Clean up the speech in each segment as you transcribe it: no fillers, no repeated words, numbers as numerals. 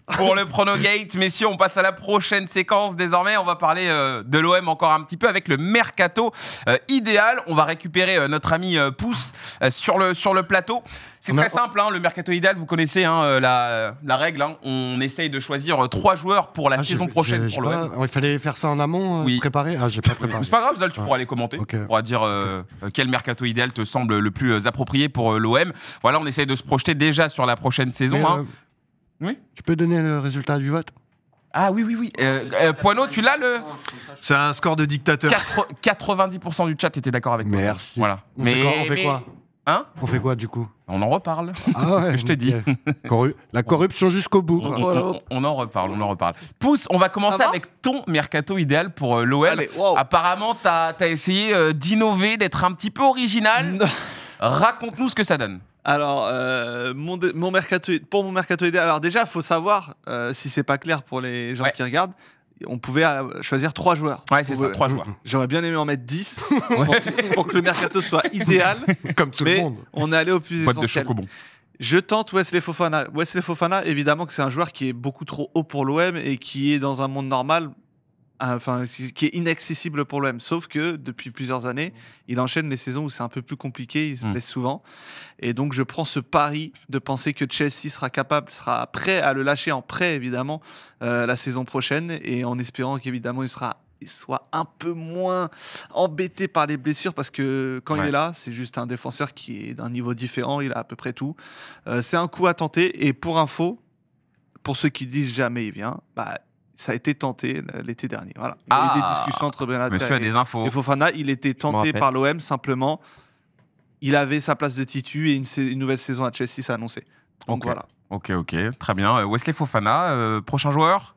pour le Pronogate. Messieurs, on passe à la prochaine séquence. Désormais, on va parler de l'OM encore un petit peu avec le mercato idéal. On va récupérer notre ami Pouce sur le plateau. C'est très simple, le mercato idéal, vous connaissez la règle. On essaye de choisir 3 joueurs pour la saison prochaine pour l'OM. Il fallait faire ça en amont, préparer. J'ai pas préparé. C'est pas grave, Zal, tu pourras les commenter. Okay. Tu pourras dire quel mercato idéal te semble le plus approprié pour l'OM. Voilà, on essaye de se projeter déjà sur la prochaine saison. Oui. Tu peux donner le résultat du vote ? Ah oui. Poineau, tu l'as le... C'est un score de dictateur. 90% du chat était d'accord avec moi. Merci. Voilà. On fait quoi On fait quoi du coup ? On en reparle. Ah c'est ce que je t'ai dit. La corruption jusqu'au bout. On en reparle. Pouce, on va commencer avec ton mercato idéal pour l'OM. Allez, wow. Apparemment, t'as essayé d'innover, d'être un petit peu original. Raconte-nous ce que ça donne. Alors, pour mon mercato idéal, alors déjà, il faut savoir, si c'est pas clair pour les gens qui regardent, on pouvait choisir 3 joueurs. Ouais, c'est ça, 3 joueurs. J'aurais bien aimé en mettre 10 pour que le mercato soit idéal. Comme tout le monde. On est allé au plus Boîte essentiel. de chocobon. Je tente Wesley Fofana. Wesley Fofana, évidemment que c'est un joueur qui est beaucoup trop haut pour l'OM et qui est dans un monde normal, qui est inaccessible pour l'OM. Sauf que depuis plusieurs années, il enchaîne les saisons où c'est un peu plus compliqué, il se blesse souvent. Et donc je prends ce pari de penser que Chelsea sera prêt à le lâcher en prêt, évidemment, la saison prochaine, et en espérant qu'évidemment il soit un peu moins embêté par les blessures, parce que quand il est là, c'est juste un défenseur qui est d'un niveau différent, il a à peu près tout. C'est un coup à tenter, et pour info, pour ceux qui disent jamais il vient, ça a été tenté l'été dernier. Voilà. Il y a eu des discussions entre Benatia et Fofana. Il était tenté par l'OM, simplement. Il avait sa place de titu et une nouvelle saison à Chelsea s'est annoncée. Donc voilà. Ok, très bien. Wesley Fofana, prochain joueur,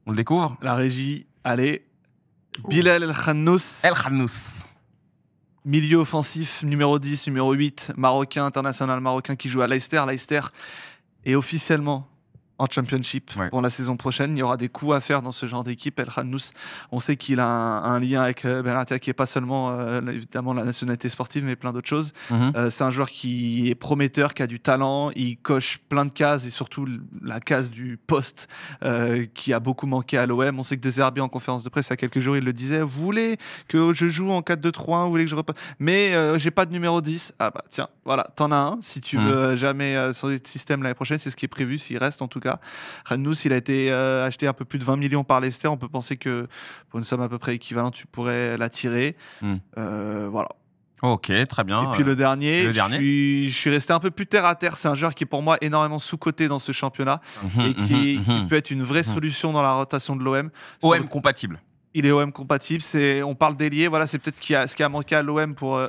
on le découvre. La régie, allez. Bilal El Khannous. Milieu offensif, numéro 10, numéro 8, marocain, international marocain qui joue à Leicester. Leicester est officiellement en Championship pour la saison prochaine. Il y aura des coups à faire dans ce genre d'équipe. El Khannous, on sait qu'il a un lien avec Benatia qui n'est pas seulement évidemment la nationalité sportive, mais plein d'autres choses. C'est un joueur qui est prometteur, qui a du talent, il coche plein de cases, et surtout la case du poste qui a beaucoup manqué à l'OM. On sait que De Zerbi, en conférence de presse il y a quelques jours, il le disait: vous voulez que je joue en 4-2-3-1, vous voulez que je repasse, mais j'ai pas de numéro 10. Ah bah tiens, voilà, t'en as un si tu veux jamais changer de système l'année prochaine. C'est ce qui est prévu, s'il reste en tout cas. Khannous, il a été acheté un peu plus de 20 millions par Leicester. On peut penser que pour une somme à peu près équivalente, tu pourrais l'attirer. Voilà. Ok, très bien. Et puis le dernier. Je suis resté un peu plus terre à terre. C'est un joueur qui est pour moi énormément sous-coté dans ce championnat et qui peut être une vraie solution dans la rotation de l'OM. OM compatible. Il est OM compatible. On parle d'ailier. Voilà, c'est peut-être ce qui a manqué à l'OM pour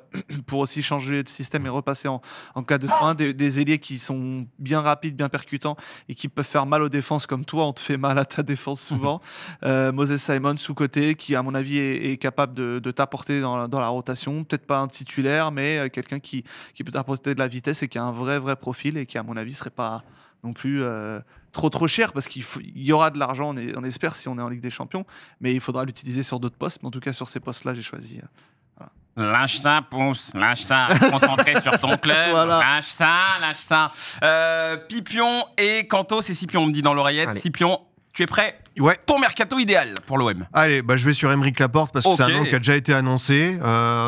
aussi changer de système et repasser en 4-2-3-1. Des ailiers qui sont bien rapides, bien percutants et qui peuvent faire mal aux défenses, comme toi, on te fait mal à ta défense souvent. Moses Simon, sous-côté, qui à mon avis est capable de t'apporter dans la rotation. Peut-être pas un titulaire, mais quelqu'un qui peut t'apporter de la vitesse et qui a un vrai profil et qui à mon avis serait pas non plus trop cher, parce qu'il y aura de l'argent, on espère, si on est en Ligue des Champions, mais il faudra l'utiliser sur d'autres postes. Mais en tout cas, sur ces postes-là, j'ai choisi. Lâche ça, Pouce, lâche ça. Concentré sur ton club. Voilà. Lâche ça. Pipion et Kanto, c'est Scipion, on me dit dans l'oreillette. Allez. Scipion, tu es prêt ? Ouais. Ton mercato idéal pour l'OM. Allez, je vais sur Aymeric Laporte, parce que c'est un nom qui a déjà été annoncé.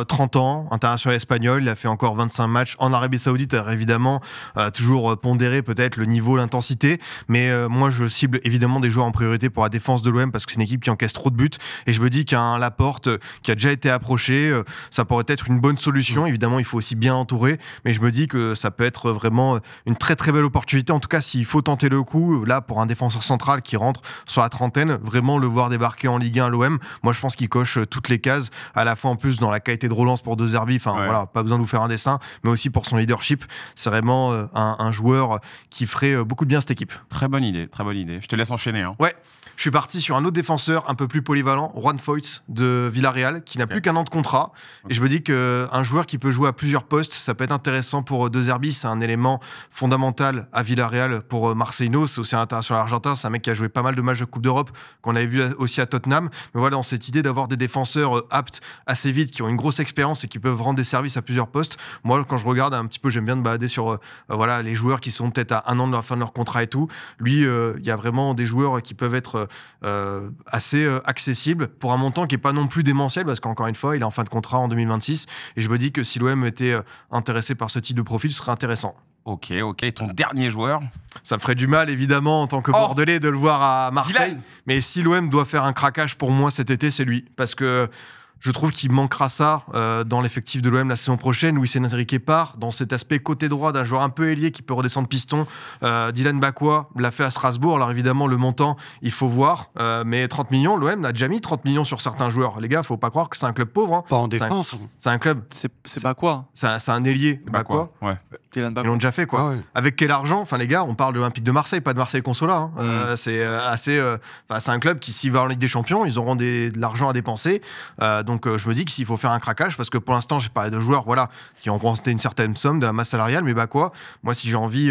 30 ans, international espagnol, il a fait encore 25 matchs en Arabie Saoudite. Alors évidemment, toujours pondéré peut-être le niveau, l'intensité, mais moi je cible évidemment des joueurs en priorité pour la défense de l'OM, parce que c'est une équipe qui encaisse trop de buts, et je me dis qu'un Laporte qui a déjà été approché, ça pourrait être une bonne solution. Évidemment, il faut aussi bien l'entourer, mais je me dis que ça peut être vraiment une très très belle opportunité. En tout cas, s'il faut tenter le coup, là, pour un défenseur central qui rentre sur la trentaine, vraiment le voir débarquer en Ligue 1 à l'OM, moi je pense qu'il coche toutes les cases, à la fois en plus dans la qualité de relance pour De Zerbi, voilà, pas besoin de vous faire un dessin, mais aussi pour son leadership. C'est vraiment un joueur qui ferait beaucoup de bien à cette équipe. Très bonne idée. Je te laisse enchaîner. Ouais, je suis parti sur un autre défenseur un peu plus polyvalent, Juan Foyth de Villarreal, qui n'a plus qu'un an de contrat, et je me dis qu'un joueur qui peut jouer à plusieurs postes, ça peut être intéressant pour De Zerbi. C'est un élément fondamental à Villarreal pour Marcelino, c'est aussi un international argentin, c'est un mec qui a joué pas mal de matchs de Coupe Coupe d'Europe qu'on avait vu aussi à Tottenham. Mais voilà, dans cette idée d'avoir des défenseurs aptes assez vite, qui ont une grosse expérience et qui peuvent rendre des services à plusieurs postes. Moi, quand je regarde un petit peu, j'aime bien me balader sur voilà, les joueurs qui sont peut-être à 1 an de la fin de leur contrat et tout. Lui, il y a vraiment des joueurs qui peuvent être assez accessibles pour un montant qui n'est pas non plus démentiel, parce qu'encore une fois, il est en fin de contrat en 2026. Et je me dis que si l'OM était intéressé par ce type de profil, ce serait intéressant. Ok. Et ton dernier joueur? Ça me ferait du mal, évidemment, en tant que Bordelais, de le voir à Marseille. Dylan. Mais si l'OM doit faire un craquage pour moi cet été, c'est lui. Parce que je trouve qu'il manquera ça dans l'effectif de l'OM la saison prochaine, où Luis Enrique part dans cet aspect côté droit d'un joueur un peu ailier qui peut redescendre piston. Dylan Bakwa l'a fait à Strasbourg. Alors évidemment, le montant, il faut voir. Mais 30 millions, l'OM a déjà mis 30 millions sur certains joueurs. Les gars, faut pas croire que c'est un club pauvre. Hein. Pas en défense. C'est un club. C'est Bakwa. C'est un ailier. Bakwa. Ouais. Dylan Bakwa. Ils l'ont déjà fait, quoi. Ah ouais. Avec quel argent? Enfin, les gars, on parle de l'Olympique de Marseille, pas de Marseille Consola. Hein. C'est assez. C'est un club qui, s'il va en Ligue des Champions, ils auront de l'argent à dépenser. Donc, je me dis que s'il faut faire un craquage, parce que pour l'instant, j'ai parlé de joueurs, voilà, qui ont représenté une certaine somme de la masse salariale, mais quoi, moi, si j'ai envie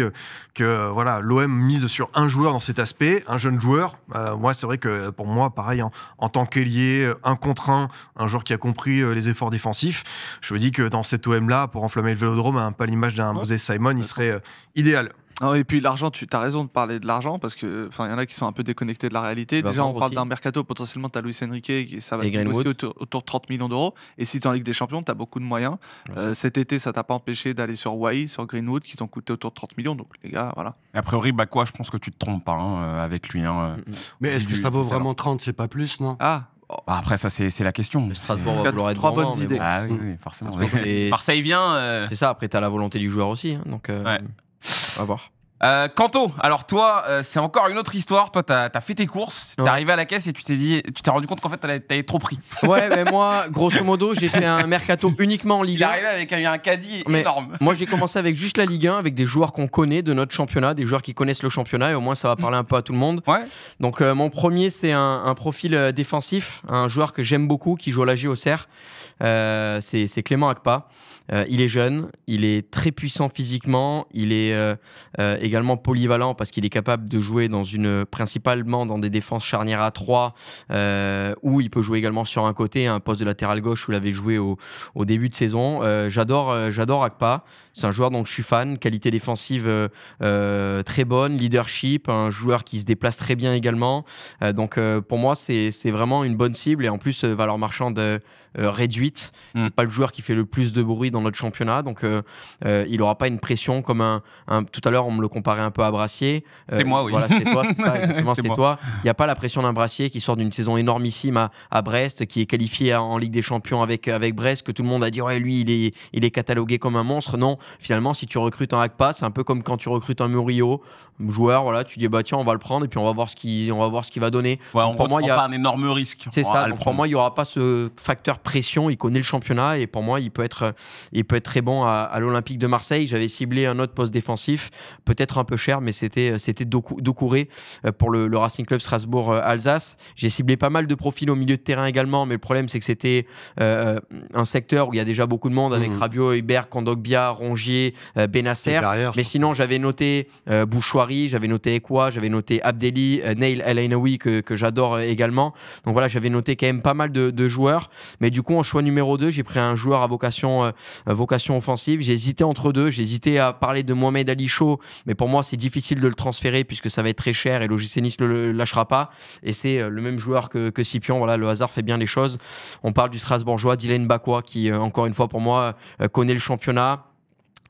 que voilà, l'OM mise sur un joueur dans cet aspect, un jeune joueur, moi, c'est vrai que pour moi, pareil, en tant qu'ailier, 1 contre 1, un joueur qui a compris les efforts défensifs, je me dis que dans cet OM-là, pour enflammer le Vélodrome, pas l'image d'un Moses Simon, il serait idéal. Ah, et puis l'argent, tu as raison de parler de l'argent, parce que il y en a qui sont un peu déconnectés de la réalité. Déjà, on parle d'un mercato, potentiellement, tu as Luis Enrique, et ça va se négocier autour de 30 millions d'euros. Et si tu es en Ligue des Champions, tu as beaucoup de moyens. Cet été, ça t'a pas empêché d'aller sur Wai, sur Greenwood, qui t'ont coûté autour de 30 millions. Donc, les gars, voilà. Et a priori, Bakwa, je pense que tu te trompes pas avec lui. Mais est-ce que ça vaut vraiment 30, c'est pas plus, non? Après, ça, c'est la question. Strasbourg va vouloir être 3 devant, bonnes idées. Ah oui, forcément. Et Marseille vient. c'est ça, après, t'as la volonté du joueur aussi. Hein, donc, on va voir. Kanto, alors toi, c'est encore une autre histoire. Toi, t'as fait tes courses, t'es arrivé à la caisse et tu t'es rendu compte qu'en fait, t'avais trop pris. Ouais, mais moi, grosso modo, j'ai fait un mercato uniquement en Ligue 1. Il est arrivé avec un caddie énorme. Moi, j'ai commencé avec juste la Ligue 1, avec des joueurs qu'on connaît de notre championnat, des joueurs qui connaissent le championnat, et au moins, ça va parler un peu à tout le monde. Ouais. Donc, mon premier, c'est un profil défensif, un joueur que j'aime beaucoup, qui joue à la Auxerre. C'est Clément Akpa. Il est jeune, il est très puissant physiquement, il est également polyvalent parce qu'il est capable de jouer principalement dans des défenses charnières à 3 où il peut jouer également sur un côté, un poste de latéral gauche où il avait joué au début de saison. J'adore Akpa, c'est un joueur dont je suis fan, qualité défensive très bonne, leadership, un joueur qui se déplace très bien également. Donc pour moi c'est vraiment une bonne cible et en plus valeur marchande réduite. C'est pas le joueur qui fait le plus de bruit dans notre championnat, donc il n'aura pas une pression comme tout à l'heure on me le comparait un peu à Brassier. C'était moi, oui. Voilà, c'était toi, c'est ça, exactement, c'était toi. Il n'y a pas la pression d'un Brassier qui sort d'une saison énormissime à Brest, qui est qualifié en Ligue des Champions avec Brest, que tout le monde a dit ouais, lui il est catalogué comme un monstre. Non, finalement si tu recrutes un Akpa, c'est un peu comme quand tu recrutes un Murillo, joueur, voilà, tu dis bah tiens on va le prendre et puis on va voir ce qu'il va donner. Ouais, pour moi il y a pas un énorme risque. C'est ça. Donc pour moi il y aura pas ce facteur pression. Il connaît le championnat et pour moi il peut être très bon à l'Olympique de Marseille. J'avais ciblé un autre poste défensif, peut-être un peu cher, mais c'était Doucouré pour le Racing Club Strasbourg Alsace. J'ai ciblé pas mal de profils au milieu de terrain également, mais le problème c'est que c'était un secteur où il y a déjà beaucoup de monde avec Rabiot, Hubert, Kondogbia, Rongier, Benasser. Mais sinon j'avais noté Bouchouari, j'avais noté Ekwa, j'avais noté Abdelli, Neil El Ainaoui que j'adore également. Donc voilà, j'avais noté quand même pas mal de joueurs, mais du coup en choix numéro 2, j'ai pris un joueur à vocation offensive. J'ai hésité entre deux. J'ai hésité à parler de Mohamed Ali Chaud, mais pour moi, c'est difficile de le transférer puisque ça va être très cher et l'OGC Nice ne le lâchera pas. Et c'est le même joueur que Scipion. Voilà, le hasard fait bien les choses. On parle du Strasbourgeois Dylan Bakwa qui, encore une fois, pour moi, connaît le championnat.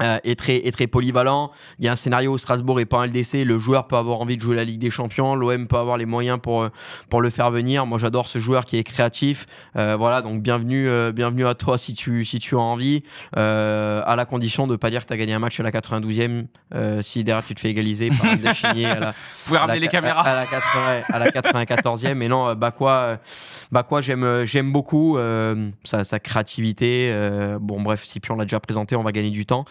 Est très polyvalent. Il y a un scénario où Strasbourg est pas un LDC, le joueur peut avoir envie de jouer la Ligue des Champions, l'OM peut avoir les moyens pour le faire venir. Moi j'adore ce joueur qui est créatif. Voilà, donc bienvenue à toi si tu as envie, à la condition de pas dire que tu as gagné un match à la 92e si derrière tu te fais égaliser par un déchigné vous pouvez ramener les caméras à la 94e. Mais non, Bakwa j'aime beaucoup sa créativité. Bon bref, Scipion l'a déjà présenté, on va gagner du temps.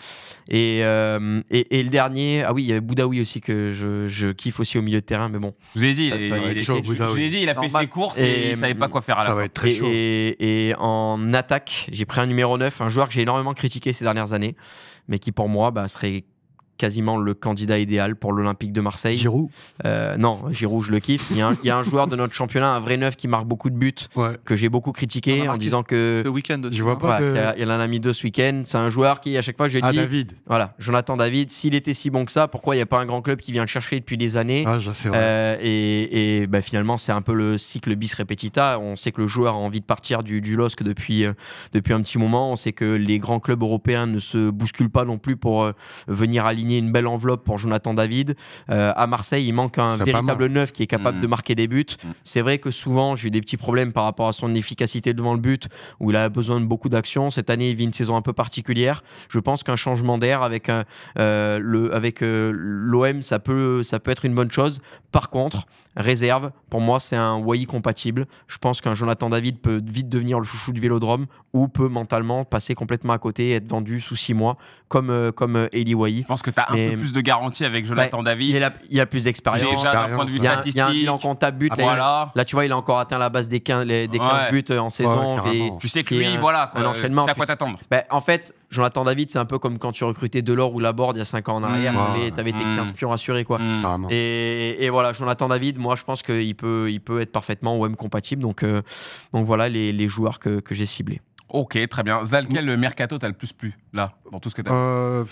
Et le dernier, ah oui, il y avait Boudaoui aussi que je kiffe aussi au milieu de terrain, mais bon. Je vous ai dit, il a fait ses courses et il savait pas quoi faire à la fin. Ça va être très chaud. Et en attaque, j'ai pris un numéro 9, un joueur que j'ai énormément critiqué ces dernières années, mais qui pour moi serait quasiment le candidat idéal pour l'Olympique de Marseille. Giroud. Non, Giroud, je le kiffe. Il y a un joueur de notre championnat, un vrai neuf qui marque beaucoup de buts, que j'ai beaucoup critiqué en disant que. Ce week-end aussi. Je vois pas il en a mis 2 ce week-end. C'est un joueur qui, à chaque fois, je dis. David. Voilà, Jonathan David, s'il était si bon que ça, pourquoi il n'y a pas un grand club qui vient le chercher depuis des années? C'est vrai. Et finalement, c'est un peu le cycle bis repetita. On sait que le joueur a envie de partir du LOSC depuis un petit moment. On sait que les grands clubs européens ne se bousculent pas non plus pour venir aligner une belle enveloppe pour Jonathan David. À Marseille, il manque un véritable neuf qui est capable de marquer des buts. C'est vrai que souvent, j'ai eu des petits problèmes par rapport à son efficacité devant le but, où il a besoin de beaucoup d'action. Cette année, il vit une saison un peu particulière. Je pense qu'un changement d'air avec l'OM, ça peut être une bonne chose. Par contre, réserve, pour moi, c'est un Wai compatible. Je pense qu'un Jonathan David peut vite devenir le chouchou du Vélodrome ou peut mentalement passer complètement à côté et être vendu sous 6 mois, comme Eli Wai. Je pense que tu as un peu plus de garantie avec Jonathan David. Il a plus d'expérience. Déjà, d'un point de vue statistique. Il y a un bilan comptable but. Là, tu vois, il a encore atteint la base des 15 buts en saison. Tu sais que lui, un enchaînement. C'est à quoi t'attendre. En fait, Jonathan David, c'est un peu comme quand tu recrutais Delors ou Laborde il y a 5 ans en arrière. Tu avais tes 15 pions assurés. Et voilà, Jonathan David, moi, je pense qu'il peut être parfaitement OM compatible. Donc voilà les joueurs que j'ai ciblés. Ok, très bien. Zal, quel mercato t'as le plus plu, là, dans tout ce que t'as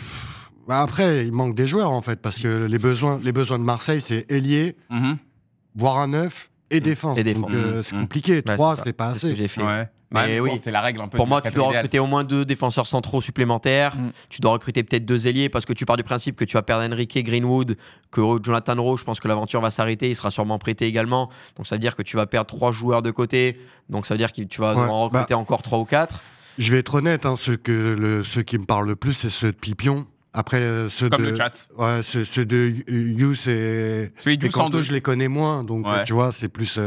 Après, il manque des joueurs, en fait, parce que les besoins de Marseille, c'est ailier, voire un neuf et défense. Donc, c'est compliqué. 3, c'est pas assez. C'est ce que j'ai fait. Ouais. Mais oui, c'est la règle un peu. Pour moi, tu dois recruter au moins 2 défenseurs centraux supplémentaires. Tu dois recruter peut-être 2 ailiers parce que tu pars du principe que tu vas perdre Enrique, Greenwood, que Jonathan Rowe, je pense que l'aventure va s'arrêter. Il sera sûrement prêté également. Donc ça veut dire que tu vas perdre 3 joueurs de côté. Donc ça veut dire que tu vas en recruter encore 3 ou 4. Je vais être honnête, ceux qui me parlent le plus, c'est ceux de Pipion. Après, ceux comme de le chat. Ouais, ceux de Yous et Kanto, je les connais moins. Donc, tu vois, c'est plus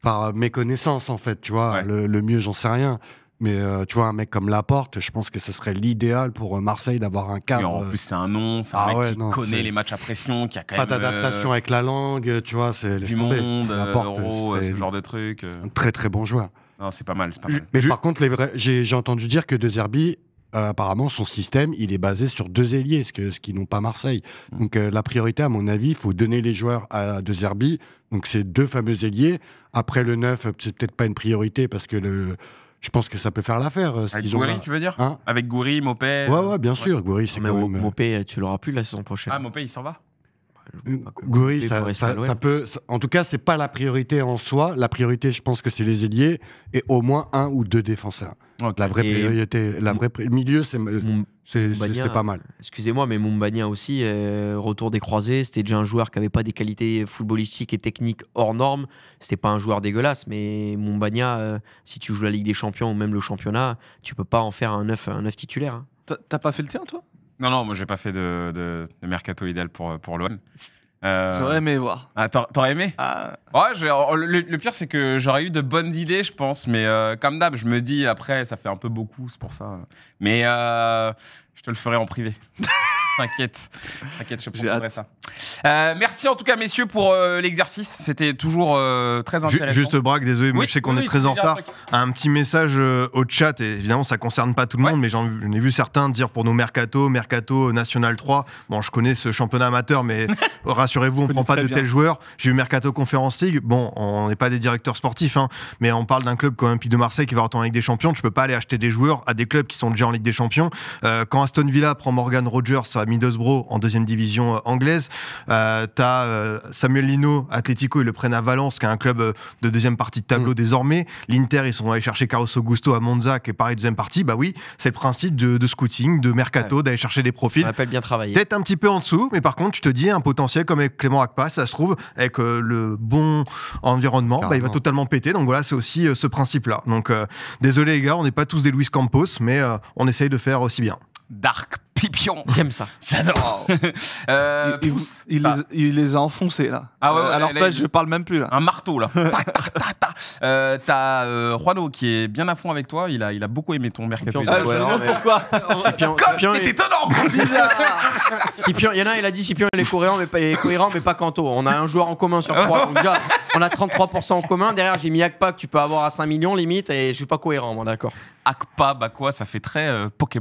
par méconnaissance, en fait. Tu vois, le mieux, j'en sais rien. Mais tu vois, un mec comme Laporte, je pense que ce serait l'idéal pour Marseille d'avoir un cadre. En plus, c'est un nom, c'est un mec qui connaît les matchs à pression, qui a quand même. Pas d'adaptation avec la langue, tu vois. C'est du monde, Euro, ce genre de truc. Un très très bon joueur. Non, c'est pas mal, c'est pas mal. Mais par contre, j'ai entendu dire que De Zerbi, apparemment, son système, il est basé sur 2 ailiers, ce qu'ils n'ont pas Marseille. Donc, la priorité, à mon avis, il faut donner les joueurs à De Zerbi. Donc, c'est 2 fameux ailiers. Après, le 9, c'est peut-être pas une priorité parce que je pense que ça peut faire l'affaire. Avec Gouiri, tu veux dire avec Gouiri, Mopé. Ouais, bien sûr. Gouiri, c'est quand même. Mopé, tu l'auras plus la saison prochaine. Ah, Mopé, il s'en va. Gouiri, ça peut. En tout cas, c'est pas la priorité en soi. La priorité, je pense que c'est les ailiers et au moins 1 ou 2 défenseurs. Okay. La vraie priorité, le milieu, c'est pas mal. Excusez-moi, mais Moumbagna aussi, retour des croisés, c'était déjà un joueur qui n'avait pas des qualités footballistiques et techniques hors normes. C'était pas un joueur dégueulasse, mais Moumbagna, si tu joues la Ligue des Champions ou même le championnat, tu peux pas en faire un 9 titulaire. Hein. T'as pas fait le tien, toi ? Non, moi j'ai pas fait de mercato idéal pour l'OM. J'aurais aimé voir. Ah, t'aurais aimé ? Ouais, le pire c'est que j'aurais eu de bonnes idées, je pense, mais comme d'hab, je me dis après ça fait un peu beaucoup, c'est pour ça. Mais je te le ferai en privé. T'inquiète, je proposerai ça. Merci en tout cas, messieurs, pour l'exercice. C'était toujours très intéressant. Juste Braque, désolé, je sais qu'on est très en retard. Un petit message au chat, et évidemment, ça ne concerne pas tout le monde, mais j'en ai vu certains dire pour nos Mercato National 3. Bon, je connais ce championnat amateur, mais rassurez-vous, on ne prend pas de tels joueurs. J'ai eu Mercato Conference League. Bon, on n'est pas des directeurs sportifs, mais on parle d'un club comme Olympique de Marseille qui va retourner en Ligue des Champions. Tu ne peux pas aller acheter des joueurs à des clubs qui sont déjà en Ligue des Champions. Quand Aston Villa prend Morgan Rogers à Middlesbrough en 2e division anglaise, t'as Samuel Lino, Atlético, ils le prennent à Valence, qui est un club de 2e partie de tableau désormais. L'Inter, ils sont allés chercher Carlos Augusto à Monza, qui est pareil 2e partie. Bah oui, c'est le principe de scouting, de mercato, d'aller chercher des profils. On appelle bien travailler. Peut-être un petit peu en dessous, mais par contre, tu te dis un potentiel comme avec Clément Akpa, ça se trouve, avec le bon environnement, il va totalement péter. Donc voilà, c'est aussi ce principe-là. Donc désolé les gars, on n'est pas tous des Luis Campos, mais on essaye de faire aussi bien. Dark Pipion. J'aime ça. J'adore. Il les a enfoncés là. Alors là, je parle même plus là. Un marteau là. T'as Juano qui est bien à fond avec toi. Il a beaucoup aimé ton mercato. Pourquoi C'est étonnant. Scipio, il y en a, il a dit Scipio il est cohérent mais pas Kanto. On a un joueur en commun sur 3. Donc déjà, on a 33% en commun. Derrière, j'ai mis Akpa que tu peux avoir à 5 millions limite et je suis pas cohérent, moi, d'accord. Akpa, quoi, ça fait très Pokémon.